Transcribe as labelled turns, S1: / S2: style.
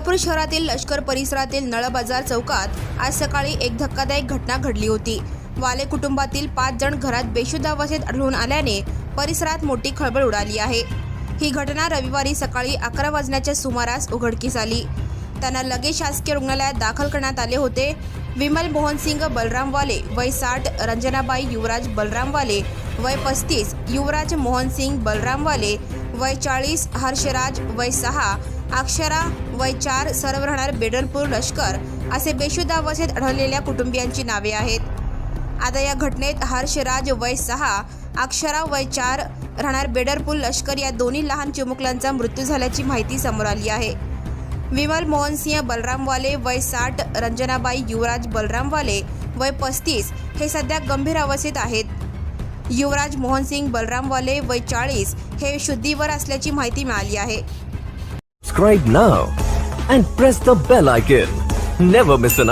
S1: सोलापूर शहरातील लष्कर परिसरातील नळ बाजार चौकात आज सकाळी एक धक्कादायक घटना घडली होती। वाले कुटुंबातील 5 जण घरात बेशुद्ध अवस्थेत आढळून आल्याने परिसरात मोठी खळबळ उडाली आहे। ही घटना रविवारी सकाळी 11 वाजण्याच्या सुमारास उघडकीस आली। त्यांना लगेच शासकीय रुग्णालयात दाखल करण्यात आले होते। विमल मोहनसिंग बलराम वाले वय 60, रंजनाबाई युवराज बलराम वाले वय 35, युवराज मोहनसिंग बलराम वाले वय 40, हर्षराज वय 6, अक्षरा वय 4 सर्व राहणार बेडरपूर लष्कर असे बेशुद्ध अवस्थेत आढळलेल्या कुटुंबियांची नावे आहेत। आता या घटनेत हर्षराज वय 6, अक्षरा वय 4 राहणार बेडरपूर लष्कर या दोन्ही लहान चिमुकल्यांचा मृत्यू झाल्याची माहिती समोर आली आहे। विमल मोहनसिंह बलराम वाले वय 60, रंजनाबाई युवराज बलराम वाले वय 35 हे सध्या गंभीर अवस्थेत आहेत। युवराज मोहनसिंग बलराम वाले वय 40 हे शुद्धीवर असल्याची माहिती मिळाली आहे।
S2: Subscribe now and press the bell icon. Never miss an update.